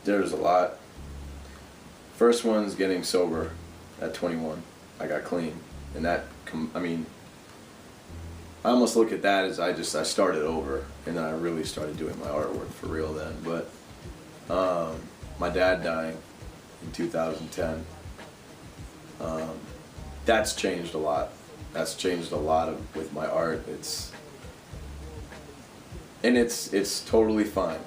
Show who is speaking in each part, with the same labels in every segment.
Speaker 1: There's a lot. First one's getting sober at 21. I got clean, and that, I mean, I almost look at that as I started over, and then I really started doing my artwork for real then. But my dad dying in 2010, that's changed a lot. That's changed a lot with my art. It's totally fine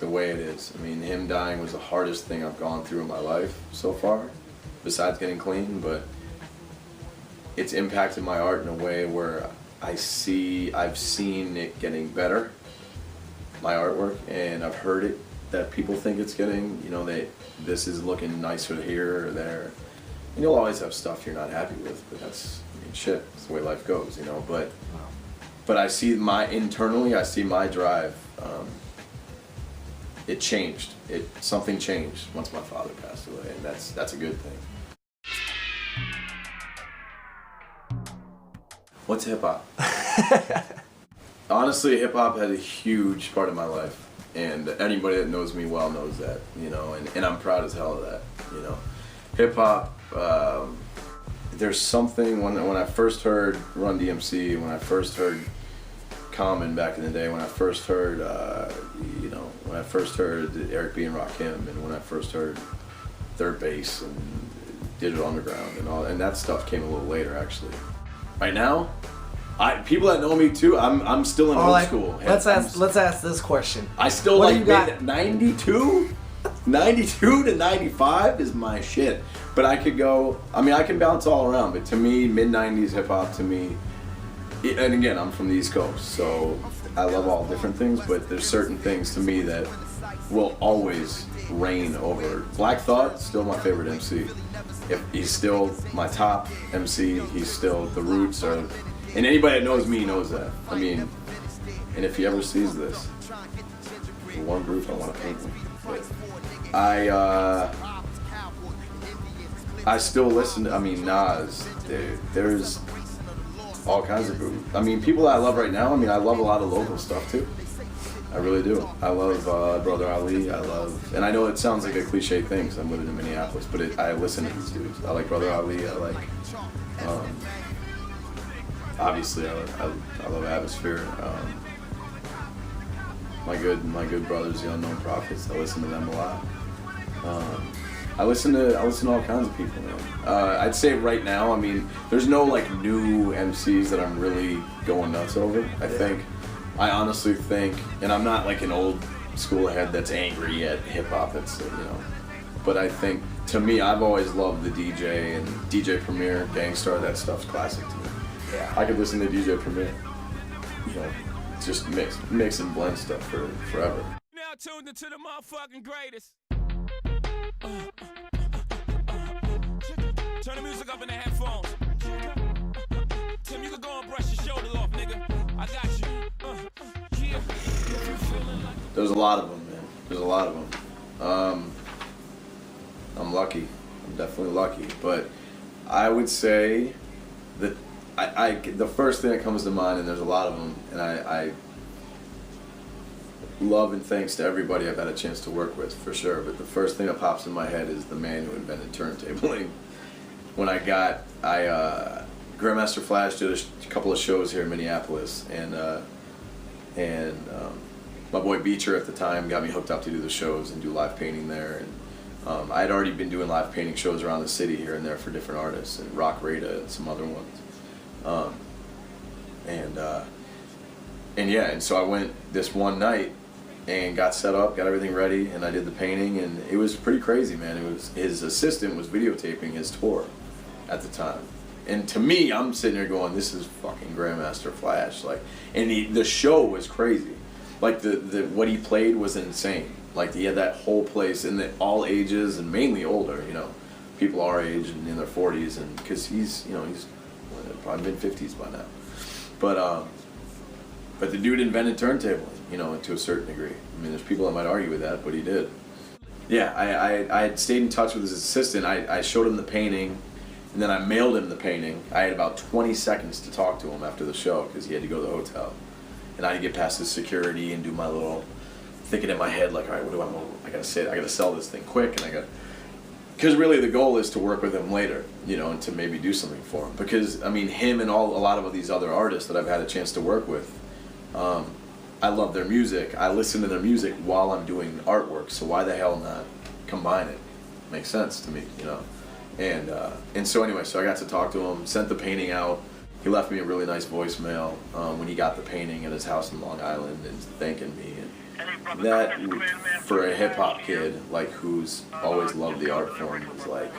Speaker 1: the way it is. I mean, him dying was the hardest thing I've gone through in my life so far, besides getting clean, but it's impacted my art in a way where I've seen it getting better, my artwork, and I've heard it, that people think it's getting, you know, this is looking nicer here or there. And you'll always have stuff you're not happy with, but that's, I mean, shit, it's the way life goes, you know, but I see internally, I see my drive, it changed. Something changed once my father passed away, and that's a good thing. What's hip hop? Honestly, hip hop had a huge part of my life, and anybody that knows me well knows that, you know, and I'm proud as hell of that, you know. Hip hop, there's something when I first heard Run DMC, when I first heard Common back in the day, when I first heard, you know, when I first heard Eric B. and Rakim, and when I first heard Third Base and Digital Underground and all, and that stuff came a little later actually. Right now, people that know me too, I'm still in old school.
Speaker 2: Let's ask this question.
Speaker 1: I still like 92 to 95 is my shit. But I could go, I mean, I can bounce all around, but to me, mid-90s hip-hop, to me, and again, I'm from the East Coast, so I love all different things, but there's certain things to me that will always reign over. Black Thought, still my favorite MC. If he's still my top MC, he's still, the roots are, and anybody that knows me knows that. I mean, and if he ever sees this, the one group I want to paint with. I still listen to, I mean, Nas, there's all kinds of groups. I mean, people that I love right now, I mean, I love a lot of local stuff too. I really do. I love Brother Ali, and I know it sounds like a cliche thing because I'm living in Minneapolis, but I listen to these dudes. I like Brother Ali, I like, obviously I love Atmosphere. My good brothers, the Unknown Prophets, I listen to them a lot. I listen to all kinds of people, man. I'd say right now, I mean, there's no like new MCs that I'm really going nuts over. I honestly think, and I'm not like an old school head that's angry at hip hop, that's, you know, but I think, to me, I've always loved the DJ and DJ Premier, Gangstar, that stuff's classic to me. Yeah. I could listen to DJ Premier, you know, just mix and blend stuff for forever.
Speaker 3: Now tuned into the motherfucking greatest. Turn the music up in the headphones. Tim, you can go and brush your shoulder off, nigga. I got you. Yeah.
Speaker 1: There's a lot of them, man. There's a lot of them. I'm lucky. I'm definitely lucky. But I would say that the first thing that comes to mind, and there's a lot of them, and I love and thanks to everybody I've had a chance to work with, for sure. But the first thing that pops in my head is the man who invented turntabling. When Grandmaster Flash did a couple of shows here in Minneapolis, and my boy Beecher at the time got me hooked up to do the shows and do live painting there. And I had already been doing live painting shows around the city here and there for different artists, and Rock Rada and some other ones. And so I went this one night and got set up, got everything ready, and I did the painting, and it was pretty crazy, man. It was, his assistant was videotaping his tour at the time. And to me, I'm sitting there going, this is fucking Grandmaster Flash. Like, and the show was crazy. Like, what he played was insane. Like, he had that whole place, and all ages, and mainly older, you know, people our age and in their 40s, and because he's probably mid-50s by now. But the dude invented turntabling, you know, to a certain degree. I mean, there's people that might argue with that, but he did. Yeah, I had stayed in touch with his assistant. I showed him the painting, and then I mailed him the painting. I had about 20 seconds to talk to him after the show because he had to go to the hotel. And I had to get past his security and do my little thinking in my head like, all right, what do I gotta say? I gotta sell this thing quick, and because really the goal is to work with him later, you know, and to maybe do something for him. Because I mean, him and a lot of these other artists that I've had a chance to work with, I love their music. I listen to their music while I'm doing artwork. So why the hell not combine it? Makes sense to me, you know. And so anyway, so I got to talk to him, sent the painting out. He left me a really nice voicemail when he got the painting at his house in Long Island and thanking me. And that, for a hip hop kid like who's always loved the art form, was like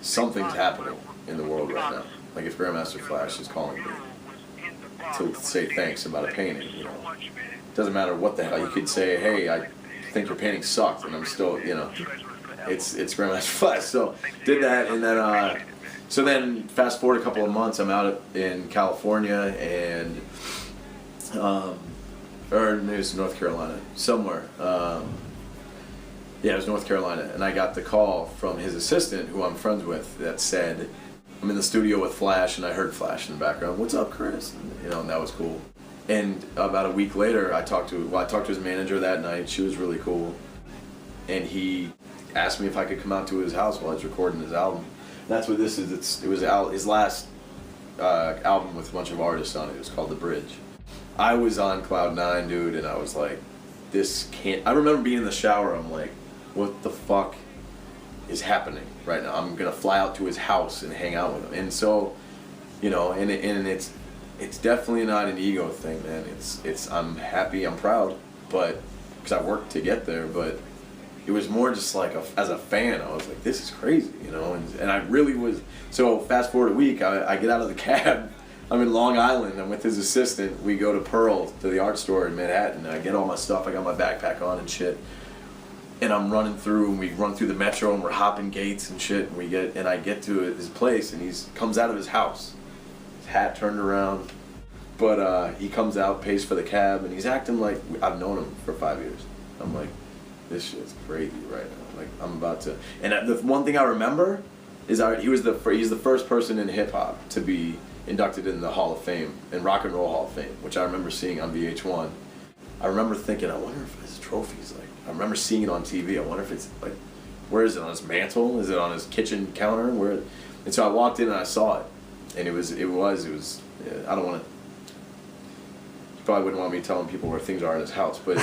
Speaker 1: something's happening in the world right now. Like if Grandmaster Flash is calling me to say thanks about a painting, you know, it doesn't matter what the hell. You could say, hey, I think your painting sucked, and I'm still, you know, it's Grandmaster Flash. So did that, and then so then fast forward a couple of months, I'm out in California, and or maybe it's North Carolina, somewhere. Yeah, it was North Carolina, and I got the call from his assistant, who I'm friends with, that said, I'm in the studio with Flash, and I heard Flash in the background. What's up, Chris? And, you know, and that was cool. And about a week later, I talked to his manager that night. She was really cool, and he asked me if I could come out to his house while I was recording his album. And that's what this is. It was his last album with a bunch of artists on it. It was called The Bridge. I was on cloud 9, dude, and I was like, this can't. I remember being in the shower. I'm like, what the fuck is happening right now? I'm gonna fly out to his house and hang out with him. And so, you know, and it's definitely not an ego thing, man. It's I'm happy, I'm proud, but because I worked to get there. But it was more just like as a fan, I was like, this is crazy, you know. And I really was. So fast forward a week, I get out of the cab. I'm in Long Island. I'm with his assistant. We go to Pearl, to the art store in Manhattan. I get all my stuff. I got my backpack on and shit. And I'm running through, and we run through the metro, and we're hopping gates and shit. And I get to his place, and he comes out of his house, his hat turned around. But he comes out, pays for the cab, and he's acting like I've known him for 5 years. I'm like, this shit's crazy right now. Like I'm about to. And the one thing I remember is he's the first person in hip hop to be inducted in the Hall of Fame, in Rock and Roll Hall of Fame, which I remember seeing on VH1. I remember thinking, I wonder if his trophy's like. I remember seeing it on TV. I wonder if it's like, where is it, on his mantle? Is it on his kitchen counter? Where? And so I walked in and I saw it, and it was. I don't want to. You probably wouldn't want me telling people where things are in his house, but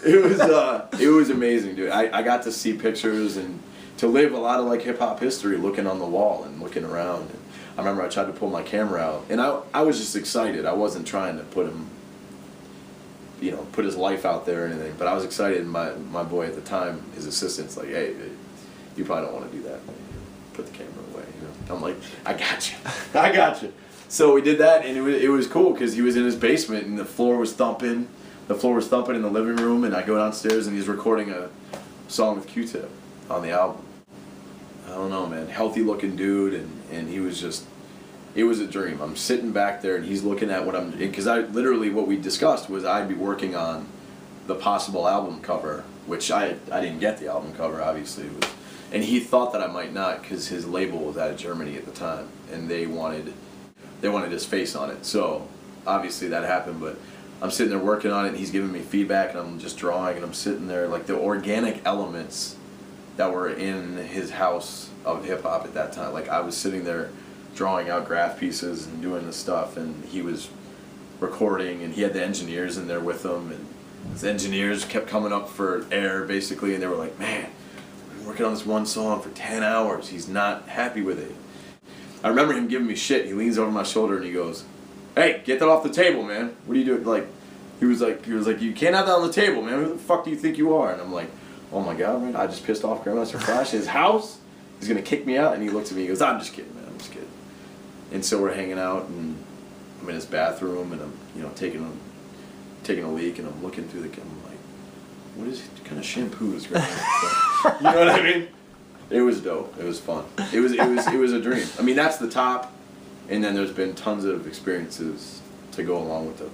Speaker 1: it was amazing, dude. I got to see pictures and to live a lot of like hip hop history, looking on the wall and looking around. And I remember I tried to pull my camera out, and I was just excited. I wasn't trying to put him. You know, put his life out there or anything, but I was excited. And my boy at the time, his assistant's like, hey, you probably don't want to do that. Put the camera away. You know, I'm like, I got you. So we did that, and it was cool because he was in his basement and the floor was thumping. The floor was thumping in the living room, and I go downstairs and he's recording a song with Q-Tip on the album. I don't know, man. Healthy looking dude, and he was just. It was a dream. I'm sitting back there and he's looking at what I'm, because what we discussed was I'd be working on the possible album cover, which I didn't get the album cover, obviously. And he thought that I might not because his label was out of Germany at the time and they wanted his face on it. So obviously that happened, but I'm sitting there working on it and he's giving me feedback and I'm just drawing and I'm sitting there, like the organic elements that were in his house of hip hop at that time. Like I was sitting there drawing out graph pieces and doing the stuff, and he was recording, and he had the engineers in there with him, and his engineers kept coming up for air basically, and they were like, man, we've been working on this one song for 10 hours, he's not happy with it. I remember him giving me shit. He leans over my shoulder and he goes, hey, get that off the table, man. What are you doing? Like he was like you can't have that on the table, man. Who the fuck do you think you are? And I'm like, oh my god, man, I just pissed off Grandmaster Flash in his house, he's gonna kick me out. And he looks at me, he goes, I'm just kidding, man, I'm just kidding. And so we're hanging out, and I'm in his bathroom, and I'm, you know, taking a leak, and I'm looking through the. I'm like, what kind of shampoo is going on? You know what I mean? It was dope. It was fun. It was a dream. I mean, that's the top, and then there's been tons of experiences to go along with those.